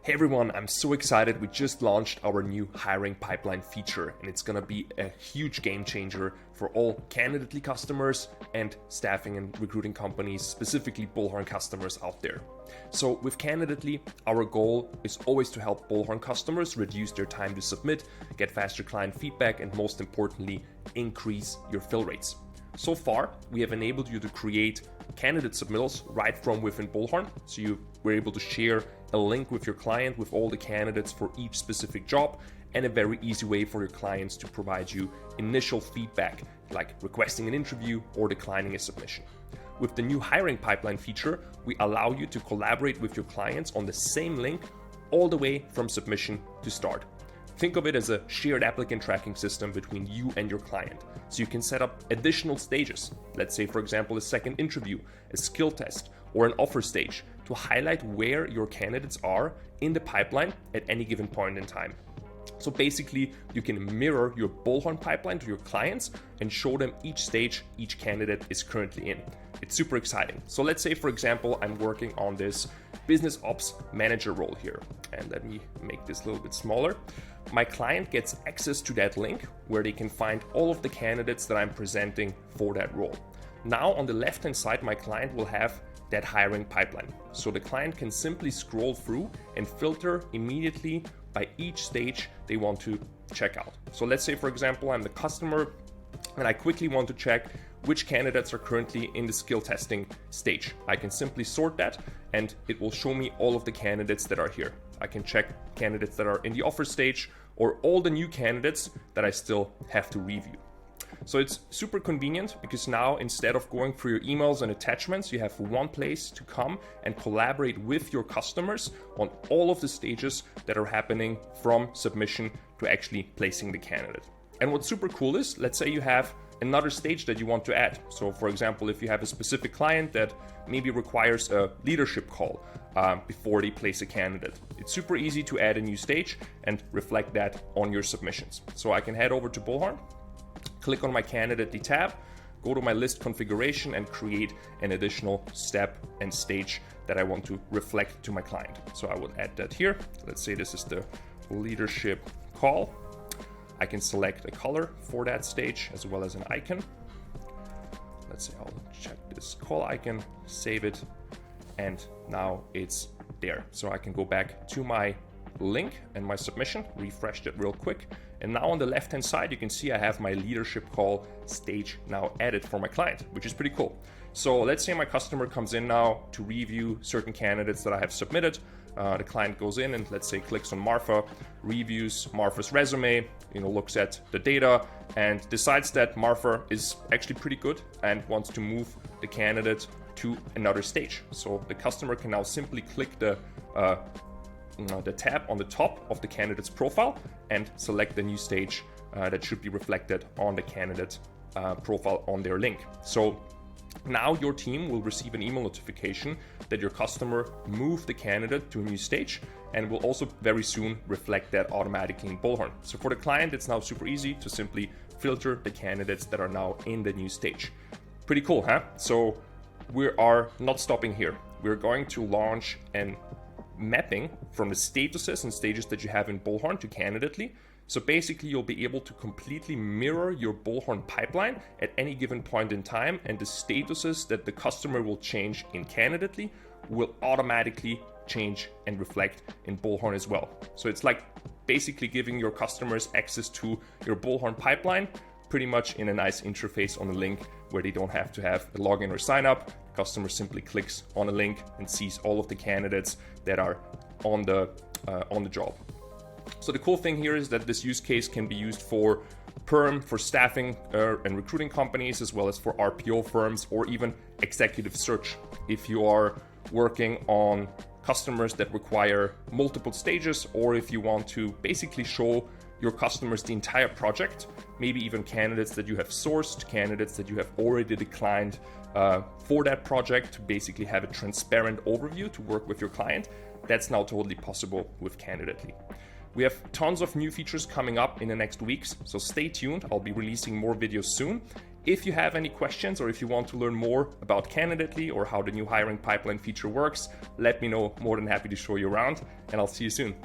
Hey everyone, I'm so excited. We just launched our new hiring pipeline feature, and it's gonna be a huge game changer for all Candidly customers and staffing and recruiting companies, specifically Bullhorn customers out there. So with Candidly, our goal is always to help Bullhorn customers reduce their time to submit, get faster client feedback, and most importantly, increase your fill rates. So far, we have enabled you to create candidate submittals right from within Bullhorn. So you were able to share a link with your client with all the candidates for each specific job, and a very easy way for your clients to provide you initial feedback, like requesting an interview or declining a submission. With the new hiring pipeline feature, we allow you to collaborate with your clients on the same link all the way from submission to start. Think of it as a shared applicant tracking system between you and your client. So you can set up additional stages, let's say for example a second interview, a skill test, or an offer stage, to highlight where your candidates are in the pipeline at any given point in time. So basically, you can mirror your Bullhorn pipeline to your clients and show them each stage each candidate is currently in. It's super exciting. So let's say, for example, I'm working on this business ops manager role here. And let me make this a little bit smaller. My client gets access to that link where they can find all of the candidates that I'm presenting for that role. Now on the left-hand side, my client will have that hiring pipeline. So the client can simply scroll through and filter immediately by each stage they want to check out. So let's say, for example, I'm the customer and I quickly want to check which candidates are currently in the skill testing stage. I can simply sort that and it will show me all of the candidates that are here. I can check candidates that are in the offer stage or all the new candidates that I still have to review. So it's super convenient because now instead of going through your emails and attachments, you have one place to come and collaborate with your customers on all of the stages that are happening from submission to actually placing the candidate. And what's super cool is, let's say you have another stage that you want to add. So for example, if you have a specific client that maybe requires a leadership call before they place a candidate, it's super easy to add a new stage and reflect that on your submissions. So I can head over to Bullhorn, click on my Candidly tab, go to my list configuration and create an additional step and stage that I want to reflect to my client. So I will add that here. Let's say this is the leadership call. I can select a color for that stage as well as an icon. Let's say I'll check this call icon, save it, and now it's there. So I can go back to my link and my submission, refresh it real quick. And now on the left-hand side, you can see I have my leadership call stage now added for my client, which is pretty cool. So let's say my customer comes in now to review certain candidates that I have submitted. The client goes in and let's say clicks on Martha, reviews Martha's resume, looks at the data and decides that Martha is actually pretty good and wants to move the candidate to another stage. So the customer can now simply click the tab on the top of the candidate's profile and select the new stage that should be reflected on the candidate profile on their link. So now your team will receive an email notification that your customer moved the candidate to a new stage and will also very soon reflect that automatically in Bullhorn. So for the client, it's now super easy to simply filter the candidates that are now in the new stage. Pretty cool, huh? So we are not stopping here. We're going to launch an mapping from the statuses and stages that you have in Bullhorn to Candidly. So basically you'll be able to completely mirror your Bullhorn pipeline at any given point in time, and the statuses that the customer will change in Candidly will automatically change and reflect in Bullhorn as well. So it's like basically giving your customers access to your Bullhorn pipeline pretty much in a nice interface on a link where they don't have to have a login or sign up. The customer simply clicks on a link and sees all of the candidates that are on the job. So the cool thing here is that this use case can be used for perm, for staffing and recruiting companies, as well as for RPO firms or even executive search. If you are working on customers that require multiple stages, or if you want to basically show your customers the entire project, maybe even candidates that you have sourced, candidates that you have already declined for that project, to basically have a transparent overview to work with your client, that's now totally possible with Candidly. We have tons of new features coming up in the next weeks, so stay tuned. I'll be releasing more videos soon. If you have any questions or if you want to learn more about Candidately or how the new hiring pipeline feature works, let me know. More than happy to show you around, and I'll see you soon.